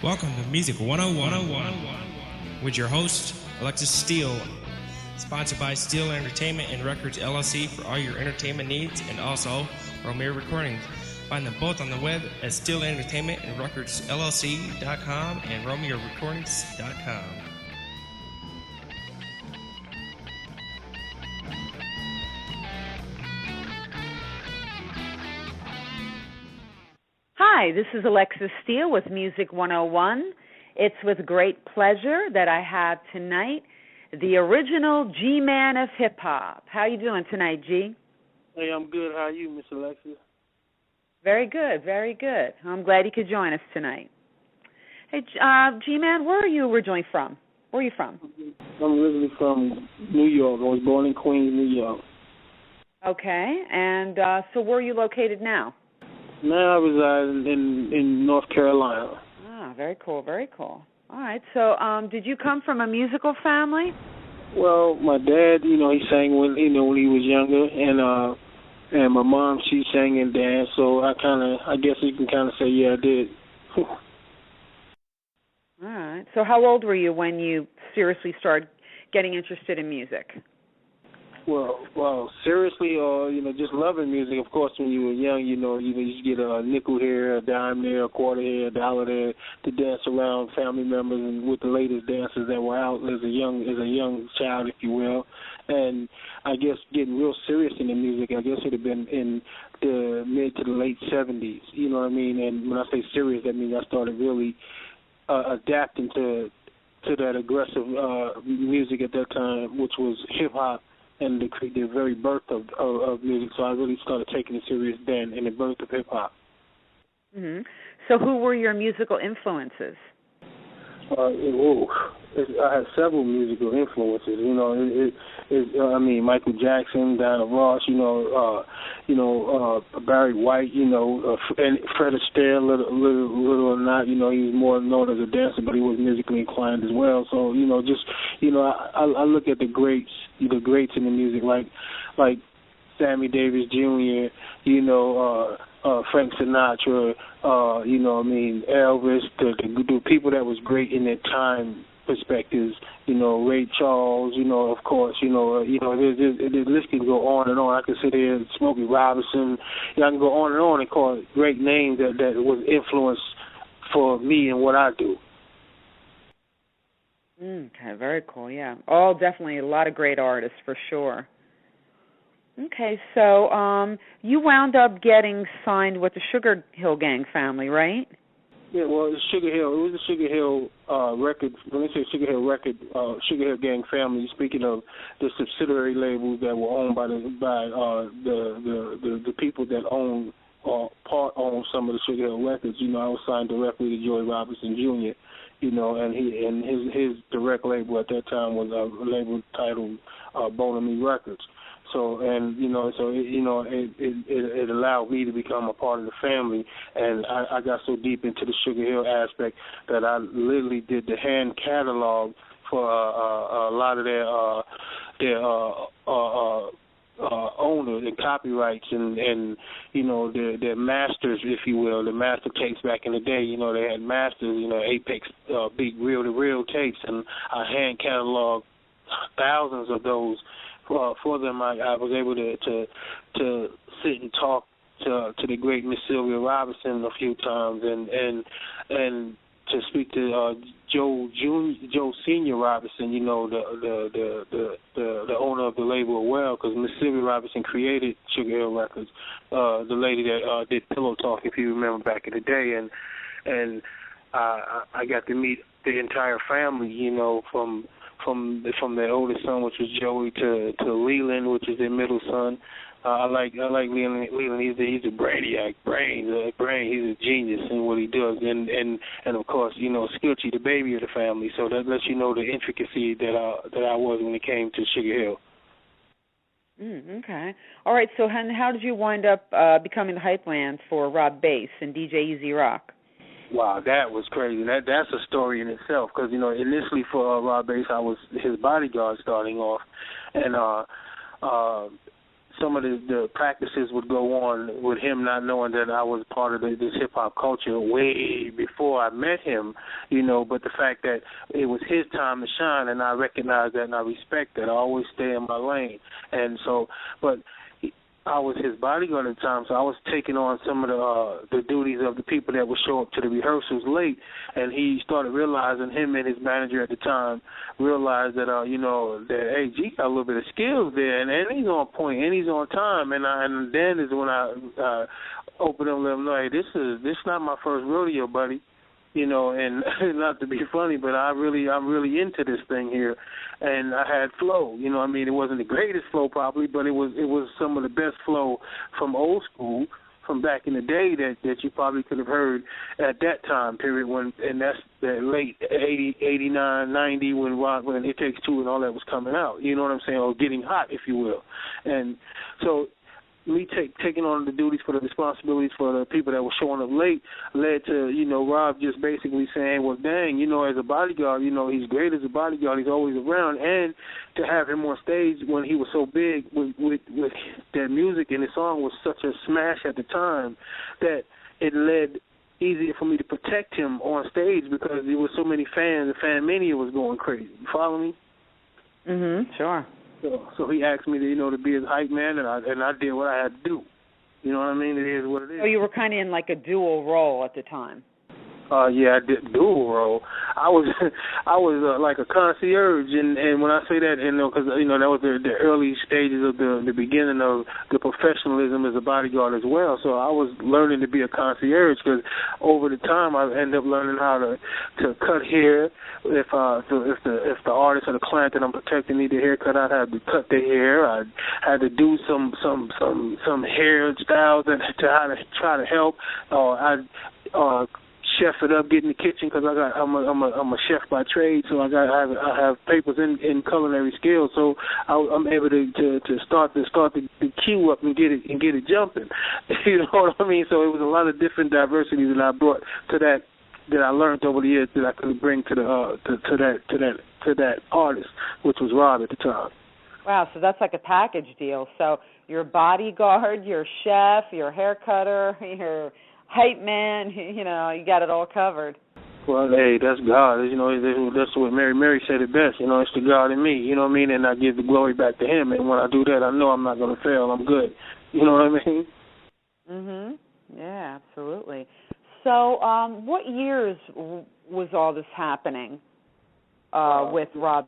Welcome to Music 101 with your host, Alexis Steele. Sponsored by Steele Entertainment and Records LLC for all your entertainment needs, and also Romeo Recordings. Find them both on the web at Steele Entertainment and Records LLC.com and RomeoRecordings.com. Hi, this is Alexis Steele with Music 101. It's with great pleasure that I have tonight the original G-Man of hip-hop. How you doing tonight, G? Hey, I'm good. How are you, Miss Alexis? Very good, very good. I'm glad you could join us tonight. Hey, G-Man, where are you originally from? Where are you from? I'm originally from New York. I was born in Queens, New York. Okay, and so where are you located now? Now I reside in North Carolina. Ah, very cool, very cool. All right, so did you come from a musical family? Well, my dad, he sang when he was younger, and my mom, she sang and danced. So I guess you can kind of say, yeah, I did. All right. So how old were you when you seriously started getting interested in music? Well, seriously, or just loving music. Of course, when you were young, you used to get a nickel here, a dime there, a quarter here, a dollar there to dance around family members and with the latest dancers that were out as a young child, if you will. And I guess getting real serious in the music, I guess it had been in the mid to the late 70s. You know what I mean? And when I say serious, that means I started really adapting to that aggressive music at that time, which was hip hop. And the very birth of music, so I really started taking it serious then, in the birth of hip-hop. Mm-hmm. So who were your musical influences? I had several musical influences. Michael Jackson, Diana Ross, Barry White, and Fred Astaire, little or not. He was more known as a dancer, but he was musically inclined as well. So, I look at the greats in the music, like Sammy Davis Jr., Frank Sinatra, Elvis, the people that was great in their time perspectives, Ray Charles, of course, the list can go on and on. I can sit here and Smokey Robinson, I can go on and on and call great names that was influence for me and what I do. Okay, very cool, yeah. All definitely a lot of great artists for sure. Okay, so you wound up getting signed with the Sugar Hill Gang family, right? Yeah, well, it's Sugar Hill. It was the Sugar Hill record. When they say Sugar Hill record, Sugar Hill Gang family. Speaking of the subsidiary labels that were owned by the people that own or part own some of the Sugar Hill records. I was signed directly to Joey Robinson Jr. And his direct label at that time was a label titled Bonamy Records. So it allowed me to become a part of the family, and I got so deep into the Sugar Hill aspect that I literally did the hand catalog for a lot of their owners and copyrights and their masters, if you will, the master tapes back in the day. They had masters, Apex big reel-to-reel tapes, and I hand cataloged thousands of those. For them, I was able to sit and talk to the great Miss Sylvia Robinson a few times, and to speak to Joe Senior Robinson, the owner of the label as well, because Miss Sylvia Robinson created Sugar Hill Records, the lady that did Pillow Talk, if you remember back in the day, and I got to meet the entire family, from their oldest son, which was Joey, to Leland, which is their middle son. I like Leland. He's a brainiac, brain. He's a genius in what he does, and of course, Skilchy, the baby of the family. So that lets you know the intricacy that I was when it came to Sugar Hill. Okay. All right. So how did you wind up becoming the hype man for Rob Bass and DJ Easy Rock? Wow, that was crazy. That's a story in itself, because initially for Rob Bass, I was his bodyguard starting off, and some of the practices would go on with him not knowing that I was part of this hip-hop culture way before I met him, you know, but the fact that it was his time to shine, and I recognize that and I respect that. I always stay in my lane. And so, but I was his bodyguard at the time, so I was taking on some of the duties of the people that would show up to the rehearsals late, and he started realizing, him and his manager at the time realized that, you know, that, hey, G got a little bit of skills there, and he's on point, and he's on time, and then is when I opened up and let him know, hey, this is not my first rodeo, buddy. You know, and not to be funny, but I'm really into this thing here, and I had flow. You know, I mean, it wasn't the greatest flow probably, but it was some of the best flow from old school, from back in the day that you probably could have heard at that time period and that's the late 80, 89, 90 when It Takes Two and all that was coming out. You know what I'm saying, or getting hot, if you will, and so. Me taking on the duties for the responsibilities for the people that were showing up late led to, you know, Rob just basically saying, well, dang, you know, as a bodyguard, you know, he's great as a bodyguard. He's always around. And to have him on stage when he was so big with that music and the song was such a smash at the time that it led easier for me to protect him on stage because there were so many fans. The fan mania was going crazy. You follow me? Sure. So he asked me to, you know, to be his hype man, and I did what I had to do. You know what I mean? It is what it is. So you were kind of in like a dual role at the time. Yeah, I did dual role. I was like a concierge, and when I say that, you know, because you know that was the early stages of the beginning of the professionalism as a bodyguard as well. So I was learning to be a concierge because over the time I ended up learning how to cut hair. If the artist or the client that I'm protecting need a haircut, I'd have to cut their hair. I had to do some hairstyles to how to try to help. Chef it up, get in the kitchen because I'm a chef by trade, so I have papers in culinary skills, so I'm able to start the queue up and get it jumping. You know what I mean? So it was a lot of different diversity that I brought to that I learned over the years that I could bring to that artist, which was Rob at the time. Wow, so that's like a package deal. So you're bodyguard, you're chef, you're hair cutter, you're hype man, you know, you got it all covered. Well, hey, that's God. You know, that's what Mary said it best. You know, it's the God in me. You know what I mean? And I give the glory back to Him. And when I do that, I know I'm not going to fail. I'm good. You know what I mean? Yeah, absolutely. So, what years was all this happening with Rob?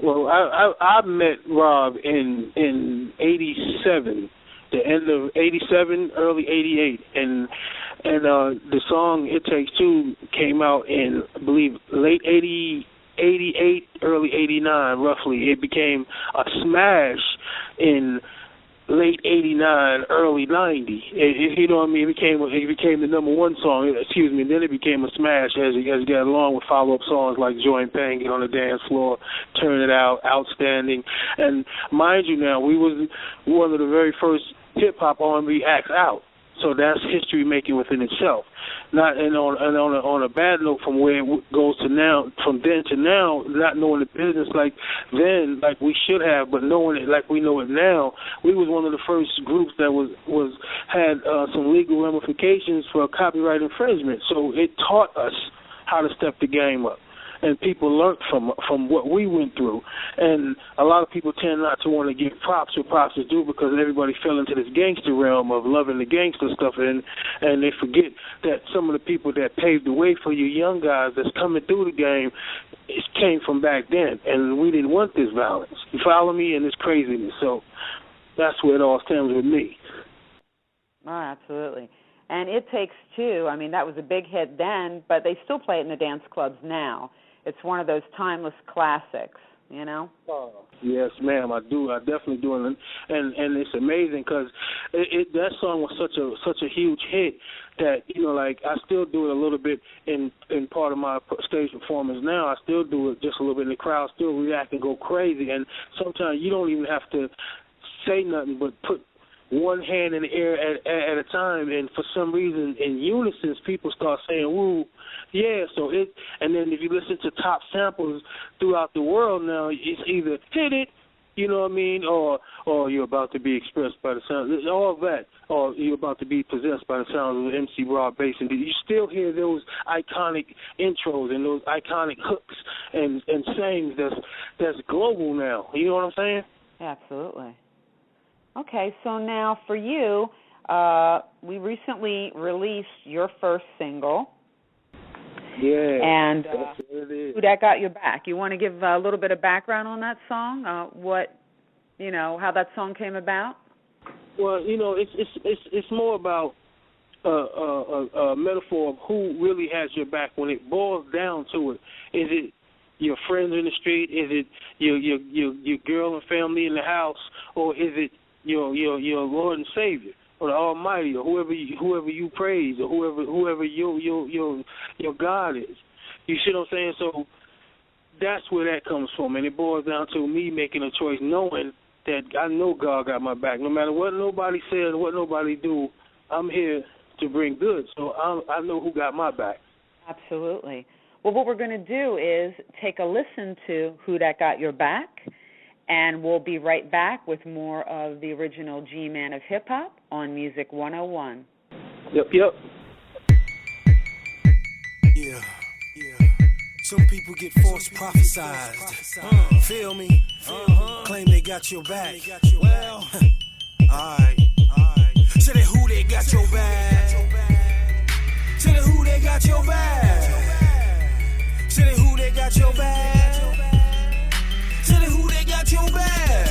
Well, I met Rob in '87. The end of '87, early '88, and the song "It Takes Two" came out in, I believe, late '88, early '89, roughly. It became a smash in late '89, early '90. You know what I mean? It became the number one song. Excuse me. And then it became a smash as it got along with follow-up songs like "Joy and Pain," "Get on the Dance Floor," "Turn It Out," "Outstanding." And mind you, now we was one of the very first hip-hop R&B acts out, so that's history making within itself. On a bad note, from where it goes to now, from then to now, not knowing the business like then, like we should have, but knowing it like we know it now, we was one of the first groups that had some legal ramifications for copyright infringement. So it taught us how to step the game up. And people learned from what we went through. And a lot of people tend not to want to give props where props is due because everybody fell into this gangster realm of loving the gangster stuff, and they forget that some of the people that paved the way for you young guys that's coming through the game came from back then, and we didn't want this violence. You follow me? And this craziness. So that's where it all stems with me. Oh, absolutely. And It Takes Two, I mean, that was a big hit then, but they still play it in the dance clubs now. It's one of those timeless classics, you know? Oh, yes, ma'am, I do. I definitely do. And it's amazing because that song was such a huge hit that, you know, like I still do it a little bit in part of my stage performance now. I still do it just a little bit, and the crowd still react and go crazy. And sometimes you don't even have to say nothing but put one hand in the air at a time, and for some reason, in unison, people start saying, woo, yeah, and then if you listen to top samples throughout the world now, it's either hit it, You know what I mean? Or you're about to be expressed by the sound. All that. Or you're about to be possessed by the sound of MC Rob bass. And you still hear those iconic intros and those iconic hooks and sayings that's global now. You know what I'm saying? Absolutely. Okay, so now for you, we recently released your first single. Yeah. And that's what it is. Who That Got Your Back. You want to give a little bit of background on that song? How that song came about? Well, it's more about a metaphor of who really has your back. When it boils down to it, is it your friends in the street? Is it your girl and family in the house, or is it your Lord and Savior, or the Almighty, or whoever you praise, or whoever your God is? You see what I'm saying? So that's where that comes from, and it boils down to me making a choice, knowing that I know God got my back. No matter what nobody says, what nobody do, I'm here to bring good. So I know who got my back. Absolutely. Well, what we're going to do is take a listen to Who That Got Your Back, and we'll be right back with more of the original G-Man of hip-hop on Music 101. Yep. Yeah. Some people get false prophesized. Feel me? Claim they got your back. Well, alright. Say that who they got your back. Say that who they got your back. Say that who they got your back. Say that who they got your back.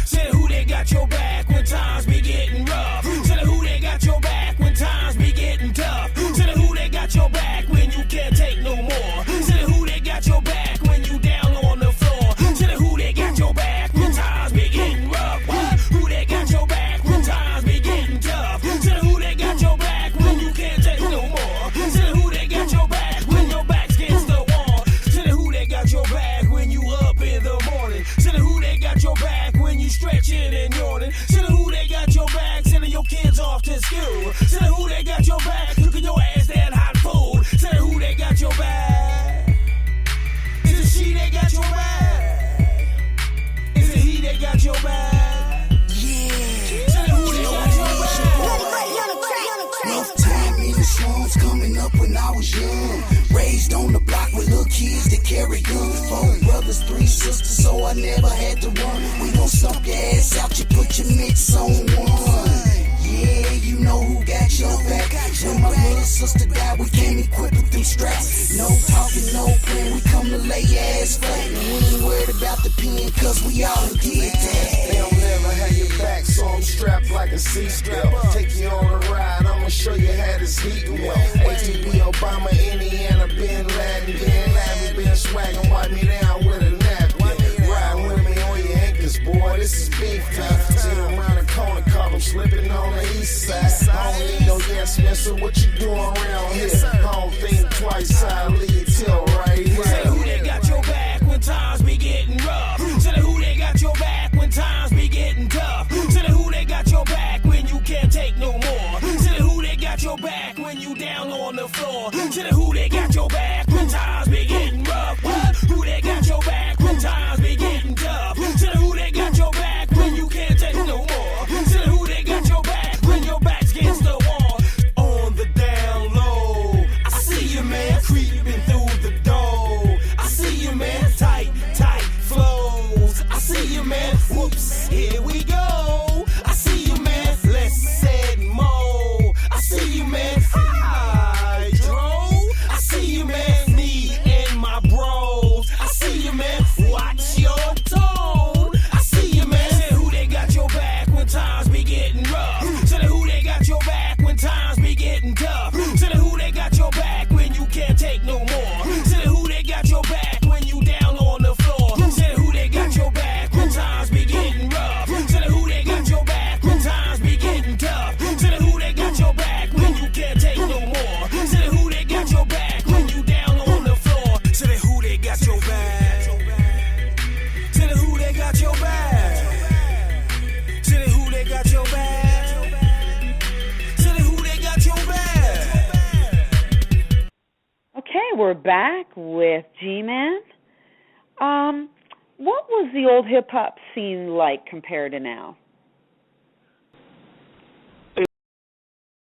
Say that who they got your back when times be getting rough. Say that who they got your back when times be getting tough. Say that who they got your back when you can't take no more. Say that who they got your back when you down on the floor. Say that who they got your back when times be getting rough. Who they got your back when times be getting tough. Say that who they got your back when you can't take no more. Say that who they got your back when your back's against the wall. Say that who they got your back when you up in the morning. Say that who they got your back when you stretching and yawning. Say that who they got your back sending your kids off to school. Say that who they got your back cooking your ass that hot food. Say that who they got your back. Is it she that got your back? Is it he that got your back? Yeah. Say that who they got your back. Rough time in the slums coming up when I was young. Raised on the block with little kids that carry guns. 4 brothers, 3 sisters, so I never had to run. We gon' stomp your ass out, you put your mitts on one. Yeah, you know who got your back. When my little sister died, we came equipped with them straps. No talking, no playing, we come to lay your ass flat. And we ain't worried about the pen, cause we all did that. They don't never have your back, so I'm strapped like a seatbelt. Take you on a ride, I'ma show you how this heatin' well. ATB, Obama, Indiana, Bin Laden, been swaggin', wipe me down with a napkin. Ride with me on your ankles, boy, this is beef time. See them around the corner, caught them slipping on the east side. I don't need no yes man, so what you doing around here? I don't think twice, I leave till right here. Say who they got your back when times be getting rough. Say who they got your back when times be getting tough. Say who they got your back when you can't take no more. Say who they got your back when you down on the floor. Say who they got your back when times be getting rough. Who they got your back when times be getting tough. Say who they got your back when you can't take no more. Say who they got your back when your back's against the wall. On the down low, I see you, man, creeping through the door. I see you, man, tight flows. I see you, man, whoops, here we go. I see you, man, less said more. I see you, man, hydro. I see you, man, me and my bros. I see you, man, watch your tone. I see you, man, say who they got your back when times be getting rough. Say who they got your back when times be getting tough. Say who they got your back when you can't take no more. Say who they got your back when you down on the floor. Say who they got your back when times be getting rough. Say who they got your back when times be getting tough. Say who they got your back when you can't take no more. Say who they got your back when you down on the floor. Say who they got your back. Say who they got your back. Say who they got your back. Say who they got your back. Okay, we're back with G-Man. What was the old hip-hop scene like compared to now?